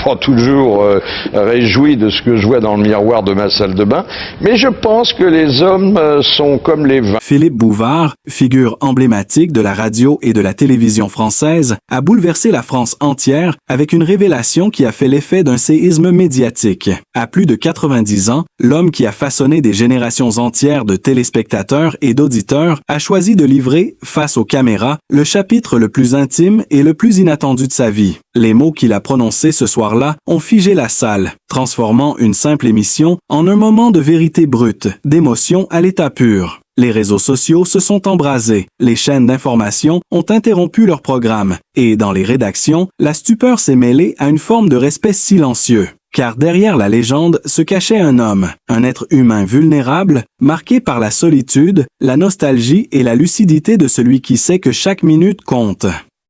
Pas toujours réjoui de ce que je vois dans le miroir de ma salle de bain, mais je pense que les hommes sont comme les vins. Philippe Bouvard, figure emblématique de la radio et de la télévision française, a bouleversé la France entière avec une révélation qui a fait l'effet d'un séisme médiatique. À plus de 90 ans, l'homme qui a façonné des générations entières de téléspectateurs et d'auditeurs a choisi de livrer, face aux caméras, le chapitre le plus intime et le plus inattendu de sa vie. Les mots qu'il a prononcés ce soir-là ont figé la salle, transformant une simple émission en un moment de vérité brute, d'émotion à l'état pur. Les réseaux sociaux se sont embrasés, les chaînes d'information ont interrompu leur programme, et dans les rédactions, la stupeur s'est mêlée à une forme de respect silencieux. Car derrière la légende se cachait un homme, un être humain vulnérable, marqué par la solitude, la nostalgie et la lucidité de celui qui sait que chaque minute compte.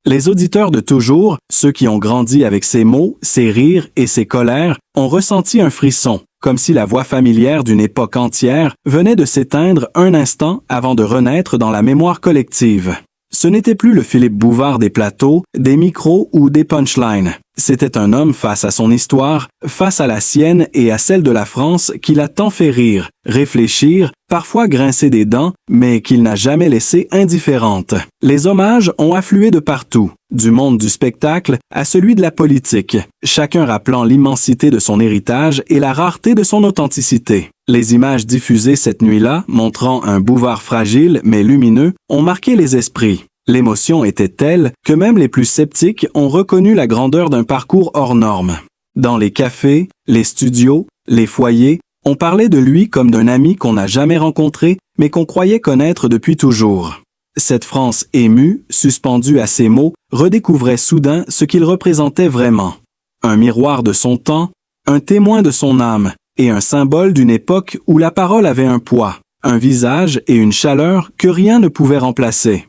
Les auditeurs de toujours, ceux qui ont grandi avec ses mots, ses rires et ses colères, ont ressenti un frisson, comme si la voix familière d'une époque entière venait de s'éteindre un instant avant de renaître dans la mémoire collective. Ce n'était plus le Philippe Bouvard des plateaux, des micros ou des punchlines. C'était un homme face à son histoire, face à la sienne et à celle de la France qui l'a tant fait rire, réfléchir, parfois grincer des dents, mais qu'il n'a jamais laissé indifférente. Les hommages ont afflué de partout, du monde du spectacle à celui de la politique, chacun rappelant l'immensité de son héritage et la rareté de son authenticité. Les images diffusées cette nuit-là, montrant un Bouvard fragile mais lumineux, ont marqué les esprits. L'émotion était telle que même les plus sceptiques ont reconnu la grandeur d'un parcours hors norme. Dans les cafés, les studios, les foyers, on parlait de lui comme d'un ami qu'on n'a jamais rencontré, mais qu'on croyait connaître depuis toujours. Cette France émue, suspendue à ses mots, redécouvrait soudain ce qu'il représentait vraiment. Un miroir de son temps, un témoin de son âme, et un symbole d'une époque où la parole avait un poids, un visage et une chaleur que rien ne pouvait remplacer.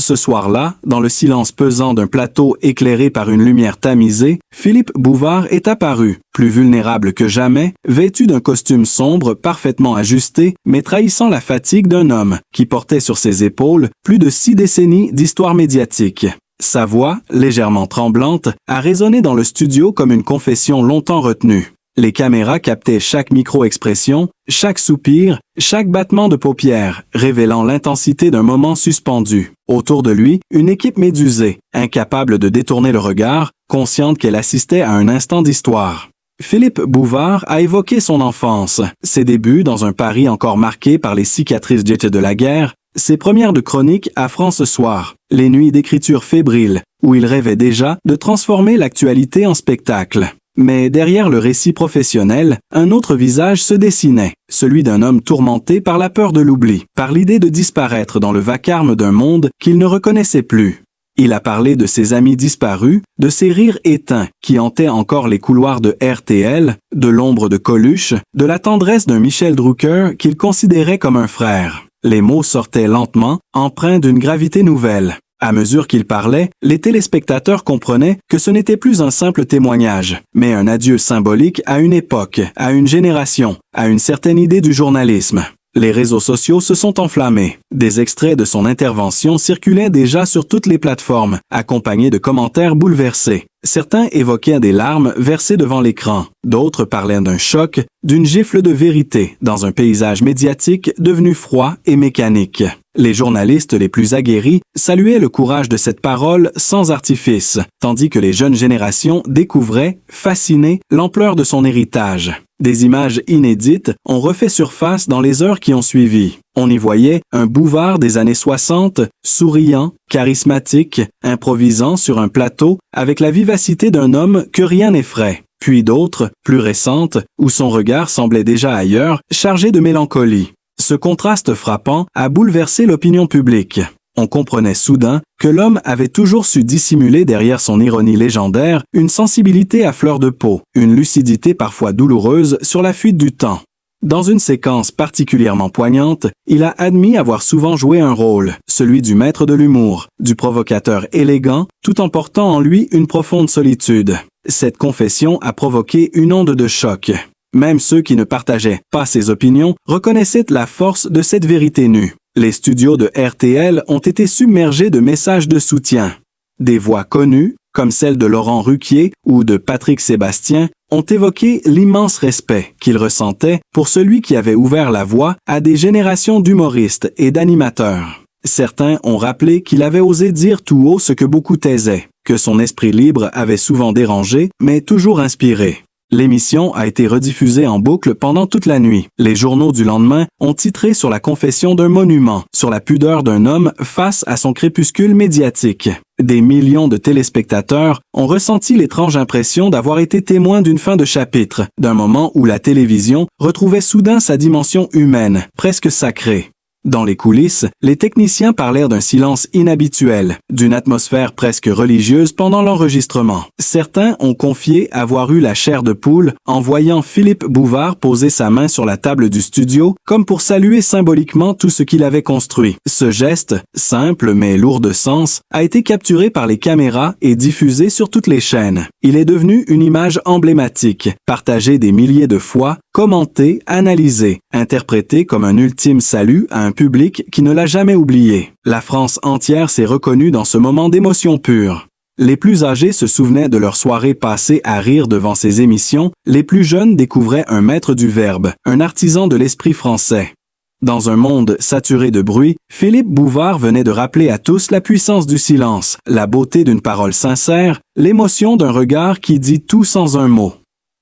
Ce soir-là, dans le silence pesant d'un plateau éclairé par une lumière tamisée, Philippe Bouvard est apparu, plus vulnérable que jamais, vêtu d'un costume sombre parfaitement ajusté, mais trahissant la fatigue d'un homme qui portait sur ses épaules plus de 6 décennies d'histoire médiatique. Sa voix, légèrement tremblante, a résonné dans le studio comme une confession longtemps retenue. Les caméras captaient chaque micro-expression, chaque soupir, chaque battement de paupières, révélant l'intensité d'un moment suspendu. Autour de lui, une équipe médusée, incapable de détourner le regard, consciente qu'elle assistait à un instant d'histoire. Philippe Bouvard a évoqué son enfance, ses débuts dans un Paris encore marqué par les cicatrices de la guerre, ses premières de chronique à France Soir, les nuits d'écriture fébrile, où il rêvait déjà de transformer l'actualité en spectacle. Mais derrière le récit professionnel, un autre visage se dessinait, celui d'un homme tourmenté par la peur de l'oubli, par l'idée de disparaître dans le vacarme d'un monde qu'il ne reconnaissait plus. Il a parlé de ses amis disparus, de ses rires éteints qui hantaient encore les couloirs de RTL, de l'ombre de Coluche, de la tendresse d'un Michel Drucker qu'il considérait comme un frère. Les mots sortaient lentement, empreints d'une gravité nouvelle. À mesure qu'il parlait, les téléspectateurs comprenaient que ce n'était plus un simple témoignage, mais un adieu symbolique à une époque, à une génération, à une certaine idée du journalisme. Les réseaux sociaux se sont enflammés. Des extraits de son intervention circulaient déjà sur toutes les plateformes, accompagnés de commentaires bouleversés. Certains évoquaient des larmes versées devant l'écran. D'autres parlaient d'un choc, d'une gifle de vérité dans un paysage médiatique devenu froid et mécanique. Les journalistes les plus aguerris saluaient le courage de cette parole sans artifice, tandis que les jeunes générations découvraient, fascinées, l'ampleur de son héritage. Des images inédites ont refait surface dans les heures qui ont suivi. On y voyait un Bouvard des années 60, souriant, charismatique, improvisant sur un plateau avec la vivacité d'un homme que rien n'effraie. Puis d'autres, plus récentes, où son regard semblait déjà ailleurs, chargé de mélancolie. Ce contraste frappant a bouleversé l'opinion publique. On comprenait soudain que l'homme avait toujours su dissimuler derrière son ironie légendaire une sensibilité à fleur de peau, une lucidité parfois douloureuse sur la fuite du temps. Dans une séquence particulièrement poignante, il a admis avoir souvent joué un rôle, celui du maître de l'humour, du provocateur élégant, tout en portant en lui une profonde solitude. Cette confession a provoqué une onde de choc. Même ceux qui ne partageaient pas ses opinions reconnaissaient la force de cette vérité nue. Les studios de RTL ont été submergés de messages de soutien. Des voix connues, comme celles de Laurent Ruquier ou de Patrick Sébastien, ont évoqué l'immense respect qu'ils ressentaient pour celui qui avait ouvert la voie à des générations d'humoristes et d'animateurs. Certains ont rappelé qu'il avait osé dire tout haut ce que beaucoup taisaient, que son esprit libre avait souvent dérangé, mais toujours inspiré. L'émission a été rediffusée en boucle pendant toute la nuit. Les journaux du lendemain ont titré sur la confession d'un monument, sur la pudeur d'un homme face à son crépuscule médiatique. Des millions de téléspectateurs ont ressenti l'étrange impression d'avoir été témoins d'une fin de chapitre, d'un moment où la télévision retrouvait soudain sa dimension humaine, presque sacrée. Dans les coulisses, les techniciens parlèrent d'un silence inhabituel, d'une atmosphère presque religieuse pendant l'enregistrement. Certains ont confié avoir eu la chair de poule en voyant Philippe Bouvard poser sa main sur la table du studio, comme pour saluer symboliquement tout ce qu'il avait construit. Ce geste, simple mais lourd de sens, a été capturé par les caméras et diffusé sur toutes les chaînes. Il est devenu une image emblématique, partagée des milliers de fois, commentée, analysée, interprétée comme un ultime salut à un public qui ne l'a jamais oublié. La France entière s'est reconnue dans ce moment d'émotion pure. Les plus âgés se souvenaient de leurs soirées passées à rire devant ces émissions, les plus jeunes découvraient un maître du verbe, un artisan de l'esprit français. Dans un monde saturé de bruit, Philippe Bouvard venait de rappeler à tous la puissance du silence, la beauté d'une parole sincère, l'émotion d'un regard qui dit tout sans un mot.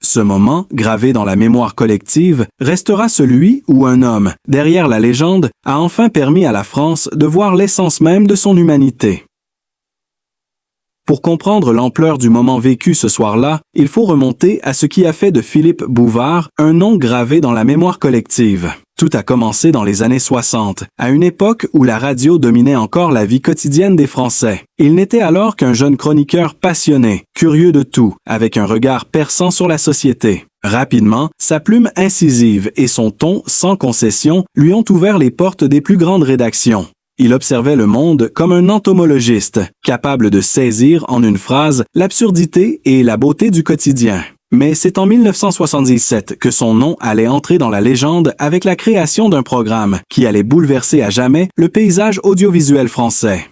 Ce moment, gravé dans la mémoire collective, restera celui où un homme, derrière la légende, a enfin permis à la France de voir l'essence même de son humanité. Pour comprendre l'ampleur du moment vécu ce soir-là, il faut remonter à ce qui a fait de Philippe Bouvard un nom gravé dans la mémoire collective. Tout a commencé dans les années 60, à une époque où la radio dominait encore la vie quotidienne des Français. Il n'était alors qu'un jeune chroniqueur passionné, curieux de tout, avec un regard perçant sur la société. Rapidement, sa plume incisive et son ton sans concession lui ont ouvert les portes des plus grandes rédactions. Il observait le monde comme un entomologiste, capable de saisir en une phrase l'absurdité et la beauté du quotidien. Mais c'est en 1977 que son nom allait entrer dans la légende avec la création d'un programme qui allait bouleverser à jamais le paysage audiovisuel français.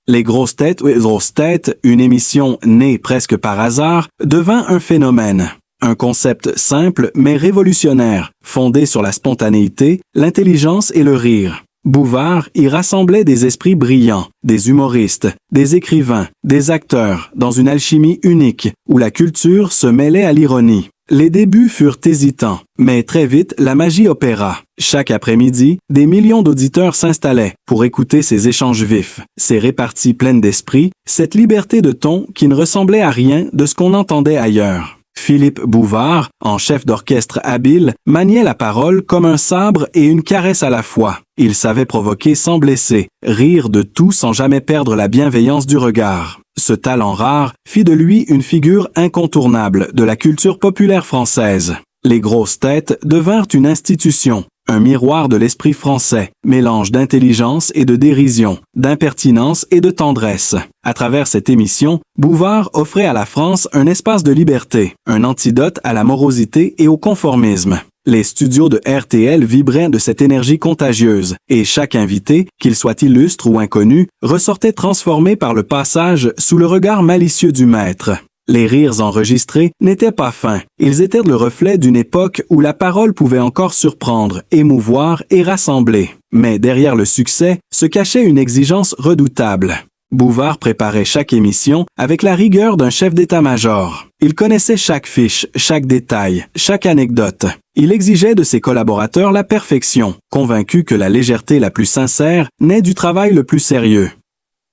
Les grosses têtes, une émission née presque par hasard, devint un phénomène. Un concept simple mais révolutionnaire, fondé sur la spontanéité, l'intelligence et le rire. Bouvard y rassemblait des esprits brillants, des humoristes, des écrivains, des acteurs, dans une alchimie unique, où la culture se mêlait à l'ironie. Les débuts furent hésitants, mais très vite la magie opéra. Chaque après-midi, des millions d'auditeurs s'installaient pour écouter ces échanges vifs, ces réparties pleines d'esprit, cette liberté de ton qui ne ressemblait à rien de ce qu'on entendait ailleurs. Philippe Bouvard, en chef d'orchestre habile, maniait la parole comme un sabre et une caresse à la fois. Il savait provoquer sans blesser, rire de tout sans jamais perdre la bienveillance du regard. Ce talent rare fit de lui une figure incontournable de la culture populaire française. Les grosses têtes devinrent une institution, un miroir de l'esprit français, mélange d'intelligence et de dérision, d'impertinence et de tendresse. À travers cette émission, Bouvard offrait à la France un espace de liberté, un antidote à la morosité et au conformisme. Les studios de RTL vibraient de cette énergie contagieuse, et chaque invité, qu'il soit illustre ou inconnu, ressortait transformé par le passage sous le regard malicieux du maître. Les rires enregistrés n'étaient pas fins, ils étaient le reflet d'une époque où la parole pouvait encore surprendre, émouvoir et rassembler. Mais derrière le succès se cachait une exigence redoutable. Bouvard préparait chaque émission avec la rigueur d'un chef d'état-major. Il connaissait chaque fiche, chaque détail, chaque anecdote. Il exigeait de ses collaborateurs la perfection, convaincu que la légèreté la plus sincère naît du travail le plus sérieux.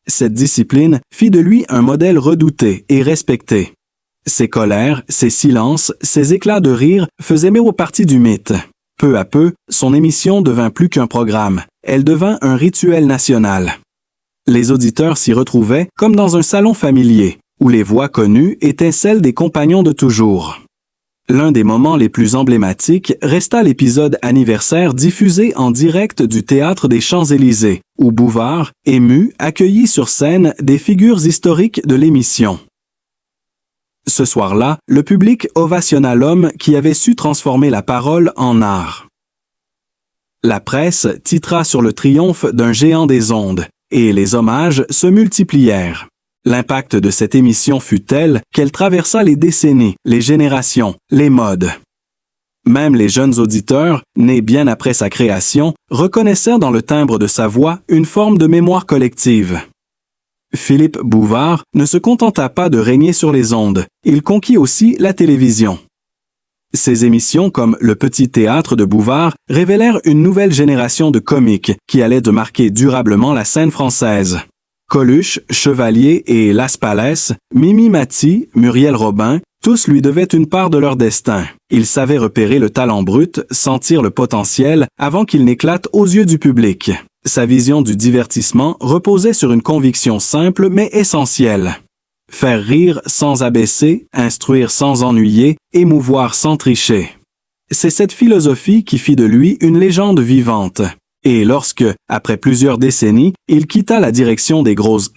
Cette discipline fit de lui un modèle redouté et respecté. Ses colères, ses silences, ses éclats de rire faisaient partie du mythe. Peu à peu, son émission devint plus qu'un programme. Elle devint un rituel national. Les auditeurs s'y retrouvaient comme dans un salon familier, où les voix connues étaient celles des compagnons de toujours. L'un des moments les plus emblématiques resta l'épisode anniversaire diffusé en direct du Théâtre des Champs-Élysées, où Bouvard, ému, accueillit sur scène des figures historiques de l'émission. Ce soir-là, le public ovationna l'homme qui avait su transformer la parole en art. La presse titra sur le triomphe d'un géant des ondes, et les hommages se multiplièrent. L'impact de cette émission fut tel qu'elle traversa les décennies, les générations, les modes. Même les jeunes auditeurs, nés bien après sa création, reconnaissèrent dans le timbre de sa voix une forme de mémoire collective. Philippe Bouvard ne se contenta pas de régner sur les ondes, il conquit aussi la télévision. Ses émissions comme Le Petit Théâtre de Bouvard révélèrent une nouvelle génération de comiques qui allait de marquer durablement la scène française. Coluche, Chevalier et Las Palès, Mimi Mati, Muriel Robin, tous lui devaient une part de leur destin. Il savait repérer le talent brut, sentir le potentiel avant qu'il n'éclate aux yeux du public. Sa vision du divertissement reposait sur une conviction simple mais essentielle. Faire rire sans abaisser, instruire sans ennuyer, émouvoir sans tricher. C'est cette philosophie qui fit de lui une légende vivante. Et lorsque, après plusieurs décennies, il quitta la direction des grosses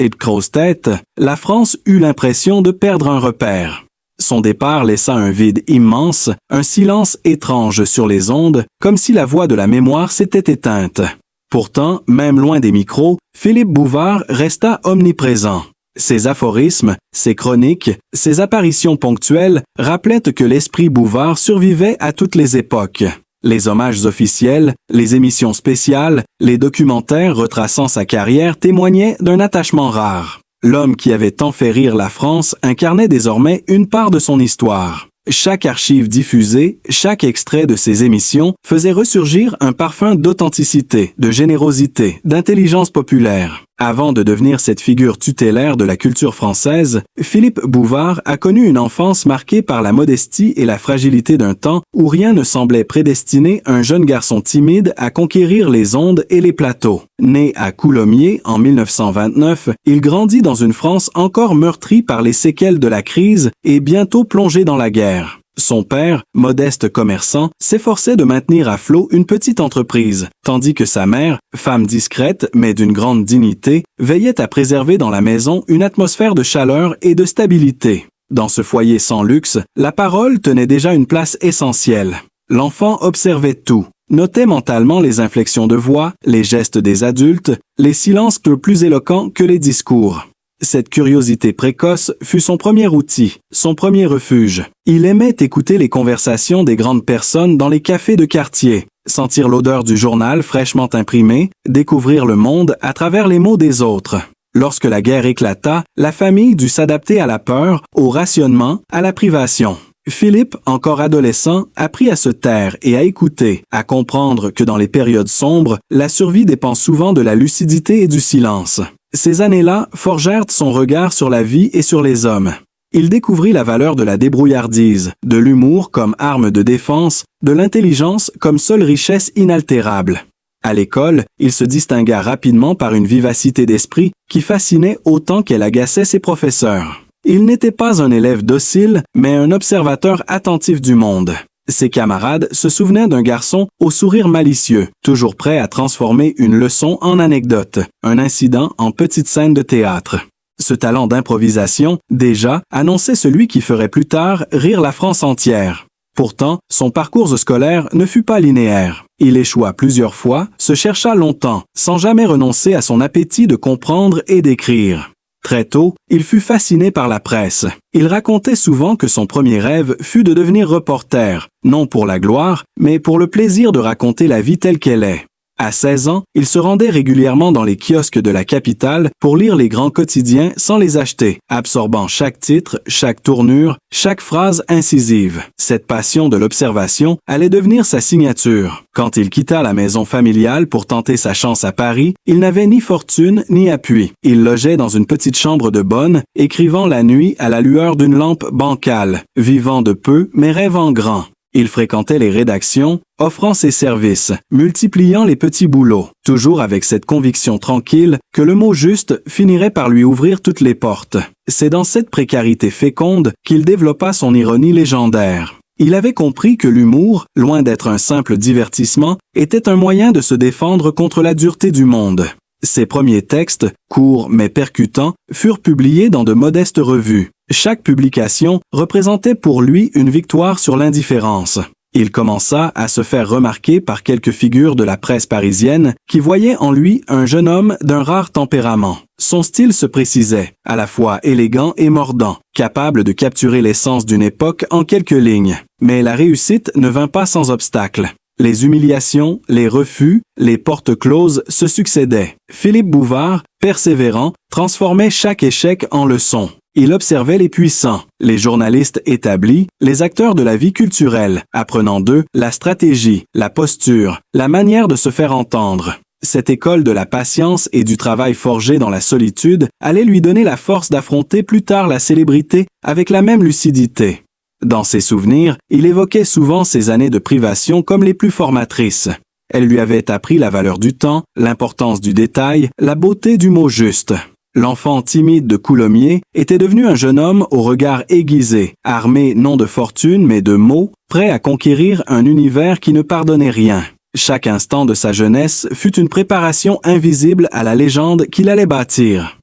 têtes, la France eut l'impression de perdre un repère. Son départ laissa un vide immense, un silence étrange sur les ondes, comme si la voix de la mémoire s'était éteinte. Pourtant, même loin des micros, Philippe Bouvard resta omniprésent. Ses aphorismes, ses chroniques, ses apparitions ponctuelles rappelaient que l'esprit Bouvard survivait à toutes les époques. Les hommages officiels, les émissions spéciales, les documentaires retraçant sa carrière témoignaient d'un attachement rare. L'homme qui avait tant fait rire la France incarnait désormais une part de son histoire. Chaque archive diffusée, chaque extrait de ses émissions faisait ressurgir un parfum d'authenticité, de générosité, d'intelligence populaire. Avant de devenir cette figure tutélaire de la culture française, Philippe Bouvard a connu une enfance marquée par la modestie et la fragilité d'un temps où rien ne semblait prédestiner un jeune garçon timide à conquérir les ondes et les plateaux. Né à Coulommiers en 1929, il grandit dans une France encore meurtrie par les séquelles de la crise et bientôt plongée dans la guerre. Son père, modeste commerçant, s'efforçait de maintenir à flot une petite entreprise, tandis que sa mère, femme discrète mais d'une grande dignité, veillait à préserver dans la maison une atmosphère de chaleur et de stabilité. Dans ce foyer sans luxe, la parole tenait déjà une place essentielle. L'enfant observait tout, notait mentalement les inflexions de voix, les gestes des adultes, les silences plus éloquents que les discours. Cette curiosité précoce fut son premier outil, son premier refuge. Il aimait écouter les conversations des grandes personnes dans les cafés de quartier, sentir l'odeur du journal fraîchement imprimé, découvrir le monde à travers les mots des autres. Lorsque la guerre éclata, la famille dut s'adapter à la peur, au rationnement, à la privation. Philippe, encore adolescent, apprit à se taire et à écouter, à comprendre que dans les périodes sombres, la survie dépend souvent de la lucidité et du silence. Ces années-là forgèrent son regard sur la vie et sur les hommes. Il découvrit la valeur de la débrouillardise, de l'humour comme arme de défense, de l'intelligence comme seule richesse inaltérable. À l'école, il se distingua rapidement par une vivacité d'esprit qui fascinait autant qu'elle agaçait ses professeurs. Il n'était pas un élève docile, mais un observateur attentif du monde. Ses camarades se souvenaient d'un garçon au sourire malicieux, toujours prêt à transformer une leçon en anecdote, un incident en petite scène de théâtre. Ce talent d'improvisation, déjà, annonçait celui qui ferait plus tard rire la France entière. Pourtant, son parcours scolaire ne fut pas linéaire. Il échoua plusieurs fois, se chercha longtemps, sans jamais renoncer à son appétit de comprendre et d'écrire. Très tôt, il fut fasciné par la presse. Il racontait souvent que son premier rêve fut de devenir reporter, non pour la gloire, mais pour le plaisir de raconter la vie telle qu'elle est. À 16 ans, il se rendait régulièrement dans les kiosques de la capitale pour lire les grands quotidiens sans les acheter, absorbant chaque titre, chaque tournure, chaque phrase incisive. Cette passion de l'observation allait devenir sa signature. Quand il quitta la maison familiale pour tenter sa chance à Paris, il n'avait ni fortune ni appui. Il logeait dans une petite chambre de bonne, écrivant la nuit à la lueur d'une lampe bancale, vivant de peu mais rêvant grand. Il fréquentait les rédactions, offrant ses services, multipliant les petits boulots, toujours avec cette conviction tranquille que le mot juste finirait par lui ouvrir toutes les portes. C'est dans cette précarité féconde qu'il développa son ironie légendaire. Il avait compris que l'humour, loin d'être un simple divertissement, était un moyen de se défendre contre la dureté du monde. Ses premiers textes, courts mais percutants, furent publiés dans de modestes revues. Chaque publication représentait pour lui une victoire sur l'indifférence. Il commença à se faire remarquer par quelques figures de la presse parisienne qui voyaient en lui un jeune homme d'un rare tempérament. Son style se précisait, à la fois élégant et mordant, capable de capturer l'essence d'une époque en quelques lignes. Mais la réussite ne vint pas sans obstacle. Les humiliations, les refus, les portes closes se succédaient. Philippe Bouvard, persévérant, transformait chaque échec en leçon. Il observait les puissants, les journalistes établis, les acteurs de la vie culturelle, apprenant d'eux la stratégie, la posture, la manière de se faire entendre. Cette école de la patience et du travail forgé dans la solitude allait lui donner la force d'affronter plus tard la célébrité avec la même lucidité. Dans ses souvenirs, il évoquait souvent ses années de privation comme les plus formatrices. Elles lui avaient appris la valeur du temps, l'importance du détail, la beauté du mot juste. L'enfant timide de Coulommiers était devenu un jeune homme au regard aiguisé, armé non de fortune mais de mots, prêt à conquérir un univers qui ne pardonnait rien. Chaque instant de sa jeunesse fut une préparation invisible à la légende qu'il allait bâtir.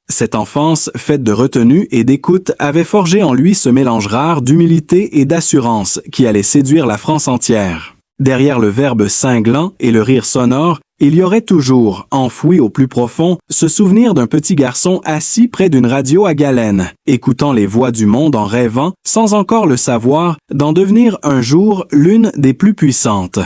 Cette enfance, faite de retenue et d'écoute, avait forgé en lui ce mélange rare d'humilité et d'assurance qui allait séduire la France entière. Derrière le verbe cinglant et le rire sonore, il y aurait toujours, enfoui au plus profond, ce souvenir d'un petit garçon assis près d'une radio à galène, écoutant les voix du monde en rêvant, sans encore le savoir, d'en devenir un jour l'une des plus puissantes.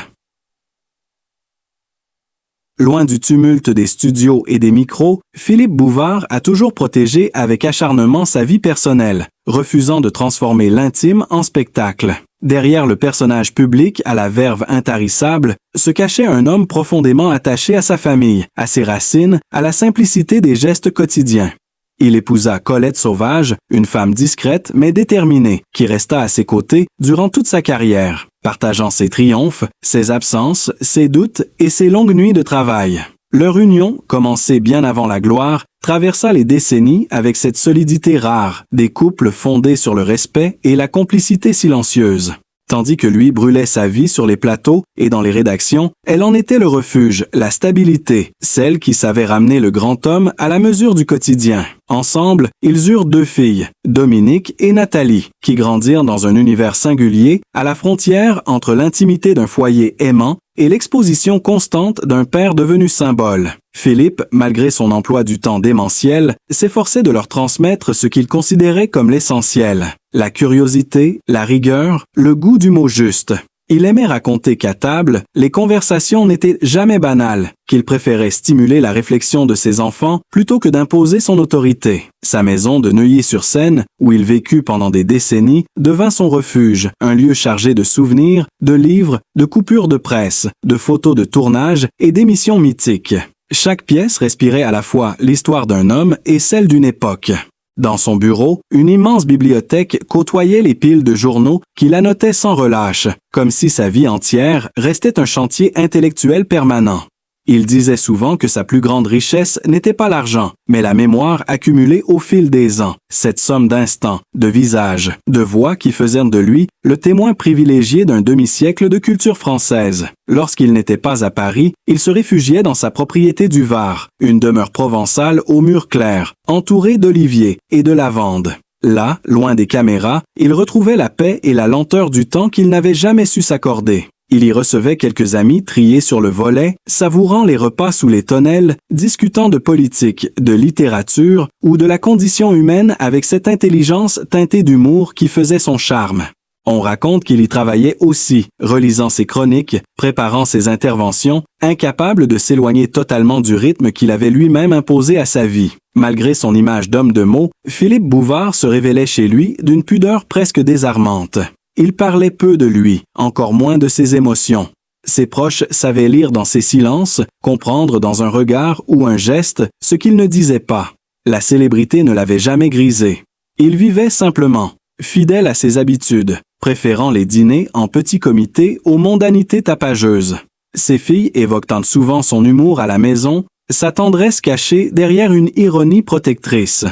Loin du tumulte des studios et des micros, Philippe Bouvard a toujours protégé avec acharnement sa vie personnelle, refusant de transformer l'intime en spectacle. Derrière le personnage public à la verve intarissable, se cachait un homme profondément attaché à sa famille, à ses racines, à la simplicité des gestes quotidiens. Il épousa Colette Sauvage, une femme discrète mais déterminée, qui resta à ses côtés durant toute sa carrière, partageant ses triomphes, ses absences, ses doutes et ses longues nuits de travail. Leur union, commencée bien avant la gloire, traversa les décennies avec cette solidité rare, des couples fondés sur le respect et la complicité silencieuse. Tandis que lui brûlait sa vie sur les plateaux et dans les rédactions, elle en était le refuge, la stabilité, celle qui savait ramener le grand homme à la mesure du quotidien. Ensemble, ils eurent 2 filles, Dominique et Nathalie, qui grandirent dans un univers singulier, à la frontière entre l'intimité d'un foyer aimant et l'exposition constante d'un père devenu symbole. Philippe, malgré son emploi du temps démentiel, s'efforçait de leur transmettre ce qu'il considérait comme l'essentiel, la curiosité, la rigueur, le goût du mot juste. Il aimait raconter qu'à table, les conversations n'étaient jamais banales, qu'il préférait stimuler la réflexion de ses enfants plutôt que d'imposer son autorité. Sa maison de Neuilly-sur-Seine, où il vécut pendant des décennies, devint son refuge, un lieu chargé de souvenirs, de livres, de coupures de presse, de photos de tournage et d'émissions mythiques. Chaque pièce respirait à la fois l'histoire d'un homme et celle d'une époque. Dans son bureau, une immense bibliothèque côtoyait les piles de journaux qu'il annotait sans relâche, comme si sa vie entière restait un chantier intellectuel permanent. Il disait souvent que sa plus grande richesse n'était pas l'argent, mais la mémoire accumulée au fil des ans, cette somme d'instants, de visages, de voix qui faisaient de lui le témoin privilégié d'un demi-siècle de culture française. Lorsqu'il n'était pas à Paris, il se réfugiait dans sa propriété du Var, une demeure provençale aux murs clairs, entourée d'oliviers et de lavandes. Là, loin des caméras, il retrouvait la paix et la lenteur du temps qu'il n'avait jamais su s'accorder. Il y recevait quelques amis triés sur le volet, savourant les repas sous les tonnelles, discutant de politique, de littérature ou de la condition humaine avec cette intelligence teintée d'humour qui faisait son charme. On raconte qu'il y travaillait aussi, relisant ses chroniques, préparant ses interventions, incapable de s'éloigner totalement du rythme qu'il avait lui-même imposé à sa vie. Malgré son image d'homme de mots, Philippe Bouvard se révélait chez lui d'une pudeur presque désarmante. Il parlait peu de lui, encore moins de ses émotions. Ses proches savaient lire dans ses silences, comprendre dans un regard ou un geste ce qu'il ne disait pas. La célébrité ne l'avait jamais grisé. Il vivait simplement, fidèle à ses habitudes, préférant les dîners en petit comité aux mondanités tapageuses. Ses filles évoquant souvent son humour à la maison, sa tendresse cachée derrière une ironie protectrice.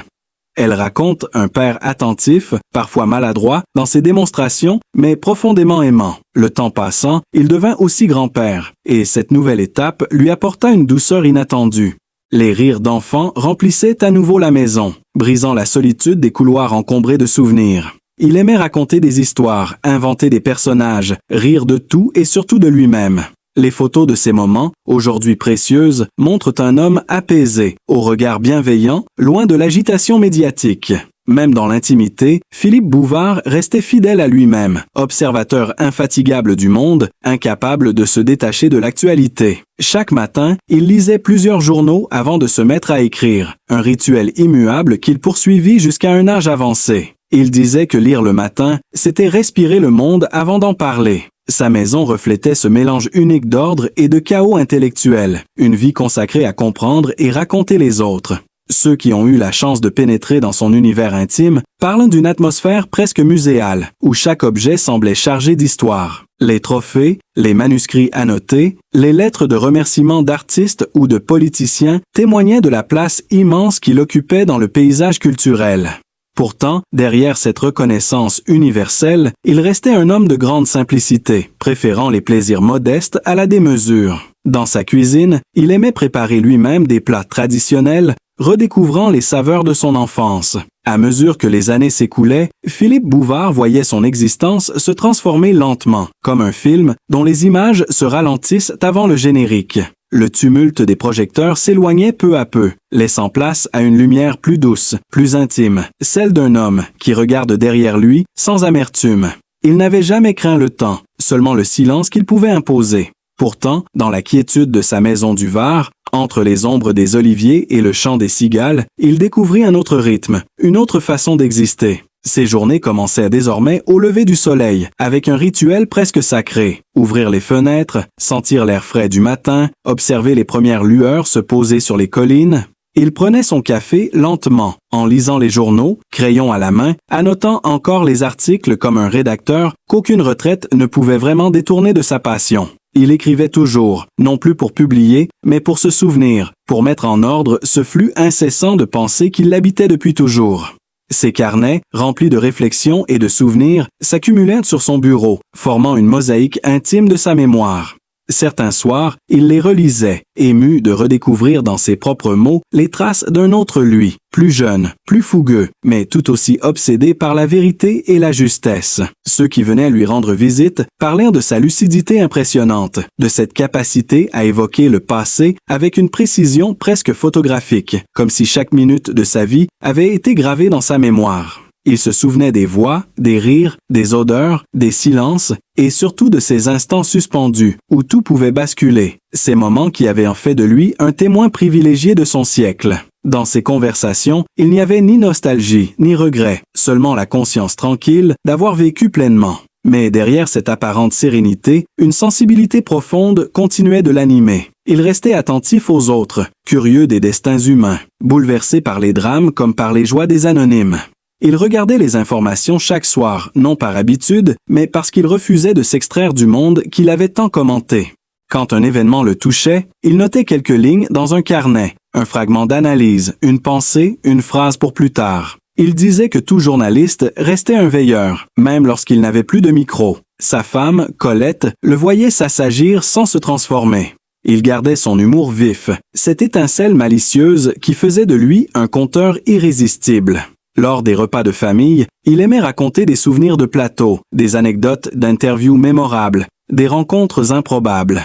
Elle raconte un père attentif, parfois maladroit, dans ses démonstrations, mais profondément aimant. Le temps passant, il devint aussi grand-père, et cette nouvelle étape lui apporta une douceur inattendue. Les rires d'enfants remplissaient à nouveau la maison, brisant la solitude des couloirs encombrés de souvenirs. Il aimait raconter des histoires, inventer des personnages, rire de tout et surtout de lui-même. Les photos de ces moments, aujourd'hui précieuses, montrent un homme apaisé, au regard bienveillant, loin de l'agitation médiatique. Même dans l'intimité, Philippe Bouvard restait fidèle à lui-même, observateur infatigable du monde, incapable de se détacher de l'actualité. Chaque matin, il lisait plusieurs journaux avant de se mettre à écrire, un rituel immuable qu'il poursuivit jusqu'à un âge avancé. Il disait que lire le matin, c'était respirer le monde avant d'en parler. Sa maison reflétait ce mélange unique d'ordre et de chaos intellectuel, une vie consacrée à comprendre et raconter les autres. Ceux qui ont eu la chance de pénétrer dans son univers intime parlent d'une atmosphère presque muséale, où chaque objet semblait chargé d'histoire. Les trophées, les manuscrits annotés, les lettres de remerciement d'artistes ou de politiciens témoignaient de la place immense qu'il occupait dans le paysage culturel. Pourtant, derrière cette reconnaissance universelle, il restait un homme de grande simplicité, préférant les plaisirs modestes à la démesure. Dans sa cuisine, il aimait préparer lui-même des plats traditionnels, redécouvrant les saveurs de son enfance. À mesure que les années s'écoulaient, Philippe Bouvard voyait son existence se transformer lentement, comme un film dont les images se ralentissent avant le générique. Le tumulte des projecteurs s'éloignait peu à peu, laissant place à une lumière plus douce, plus intime, celle d'un homme qui regarde derrière lui sans amertume. Il n'avait jamais craint le temps, seulement le silence qu'il pouvait imposer. Pourtant, dans la quiétude de sa maison du Var, entre les ombres des oliviers et le chant des cigales, il découvrit un autre rythme, une autre façon d'exister. Ses journées commençaient désormais au lever du soleil, avec un rituel presque sacré. Ouvrir les fenêtres, sentir l'air frais du matin, observer les premières lueurs se poser sur les collines. Il prenait son café lentement, en lisant les journaux, crayon à la main, annotant encore les articles comme un rédacteur qu'aucune retraite ne pouvait vraiment détourner de sa passion. Il écrivait toujours, non plus pour publier, mais pour se souvenir, pour mettre en ordre ce flux incessant de pensées qui l'habitait depuis toujours. Ses carnets, remplis de réflexions et de souvenirs, s'accumulaient sur son bureau, formant une mosaïque intime de sa mémoire. Certains soirs, il les relisait, ému de redécouvrir dans ses propres mots les traces d'un autre lui, plus jeune, plus fougueux, mais tout aussi obsédé par la vérité et la justesse. Ceux qui venaient lui rendre visite parlaient de sa lucidité impressionnante, de cette capacité à évoquer le passé avec une précision presque photographique, comme si chaque minute de sa vie avait été gravée dans sa mémoire. Il se souvenait des voix, des rires, des odeurs, des silences, et surtout de ces instants suspendus, où tout pouvait basculer, ces moments qui avaient en fait de lui un témoin privilégié de son siècle. Dans ces conversations, il n'y avait ni nostalgie, ni regret, seulement la conscience tranquille d'avoir vécu pleinement. Mais derrière cette apparente sérénité, une sensibilité profonde continuait de l'animer. Il restait attentif aux autres, curieux des destins humains, bouleversé par les drames comme par les joies des anonymes. Il regardait les informations chaque soir, non par habitude, mais parce qu'il refusait de s'extraire du monde qu'il avait tant commenté. Quand un événement le touchait, il notait quelques lignes dans un carnet, un fragment d'analyse, une pensée, une phrase pour plus tard. Il disait que tout journaliste restait un veilleur, même lorsqu'il n'avait plus de micro. Sa femme, Colette, le voyait s'assagir sans se transformer. Il gardait son humour vif, cette étincelle malicieuse qui faisait de lui un conteur irrésistible. Lors des repas de famille, il aimait raconter des souvenirs de plateau, des anecdotes d'interviews mémorables, des rencontres improbables.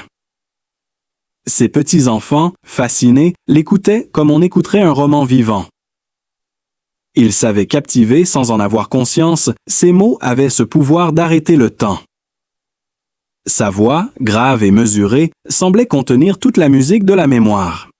Ses petits-enfants, fascinés, l'écoutaient comme on écouterait un roman vivant. Il savait captiver sans en avoir conscience, ses mots avaient ce pouvoir d'arrêter le temps. Sa voix, grave et mesurée, semblait contenir toute la musique de la mémoire.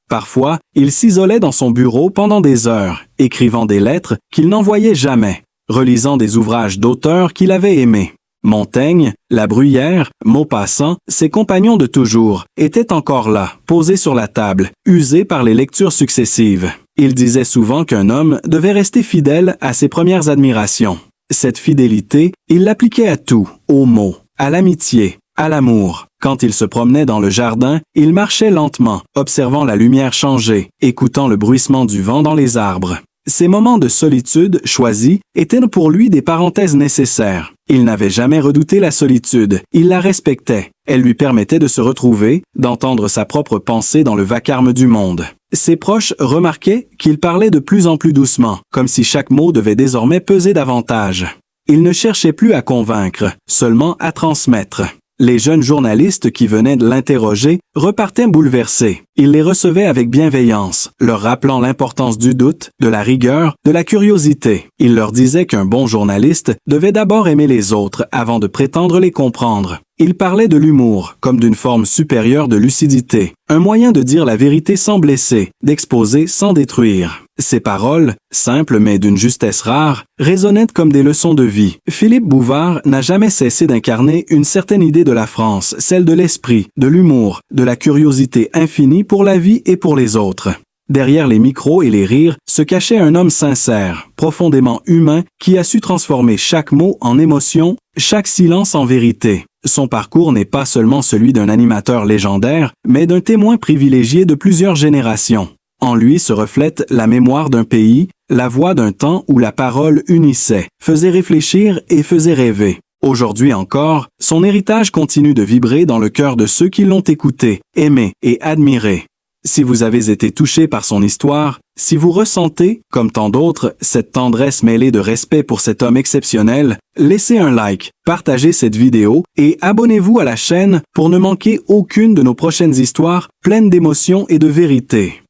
Parfois, il s'isolait dans son bureau pendant des heures, écrivant des lettres qu'il n'envoyait jamais, relisant des ouvrages d'auteurs qu'il avait aimés. Montaigne, La Bruyère, Maupassant, ses compagnons de toujours, étaient encore là, posés sur la table, usés par les lectures successives. Il disait souvent qu'un homme devait rester fidèle à ses premières admirations. Cette fidélité, il l'appliquait à tout, aux mots, à l'amitié, à l'amour. Quand il se promenait dans le jardin, il marchait lentement, observant la lumière changer, écoutant le bruissement du vent dans les arbres. Ces moments de solitude choisis étaient pour lui des parenthèses nécessaires. Il n'avait jamais redouté la solitude, il la respectait. Elle lui permettait de se retrouver, d'entendre sa propre pensée dans le vacarme du monde. Ses proches remarquaient qu'il parlait de plus en plus doucement, comme si chaque mot devait désormais peser davantage. Il ne cherchait plus à convaincre, seulement à transmettre. Les jeunes journalistes qui venaient de l'interroger repartaient bouleversés. Il les recevait avec bienveillance, leur rappelant l'importance du doute, de la rigueur, de la curiosité. Il leur disait qu'un bon journaliste devait d'abord aimer les autres avant de prétendre les comprendre. Il parlait de l'humour, comme d'une forme supérieure de lucidité, un moyen de dire la vérité sans blesser, d'exposer sans détruire. Ses paroles, simples mais d'une justesse rare, résonnaient comme des leçons de vie. Philippe Bouvard n'a jamais cessé d'incarner une certaine idée de la France, celle de l'esprit, de l'humour, de la curiosité infinie pour la vie et pour les autres. Derrière les micros et les rires se cachait un homme sincère, profondément humain, qui a su transformer chaque mot en émotion, chaque silence en vérité. Son parcours n'est pas seulement celui d'un animateur légendaire, mais d'un témoin privilégié de plusieurs générations. En lui se reflète la mémoire d'un pays, la voix d'un temps où la parole unissait, faisait réfléchir et faisait rêver. Aujourd'hui encore, son héritage continue de vibrer dans le cœur de ceux qui l'ont écouté, aimé et admiré. Si vous avez été touché par son histoire, si vous ressentez, comme tant d'autres, cette tendresse mêlée de respect pour cet homme exceptionnel, laissez un like, partagez cette vidéo et abonnez-vous à la chaîne pour ne manquer aucune de nos prochaines histoires pleines d'émotions et de vérité.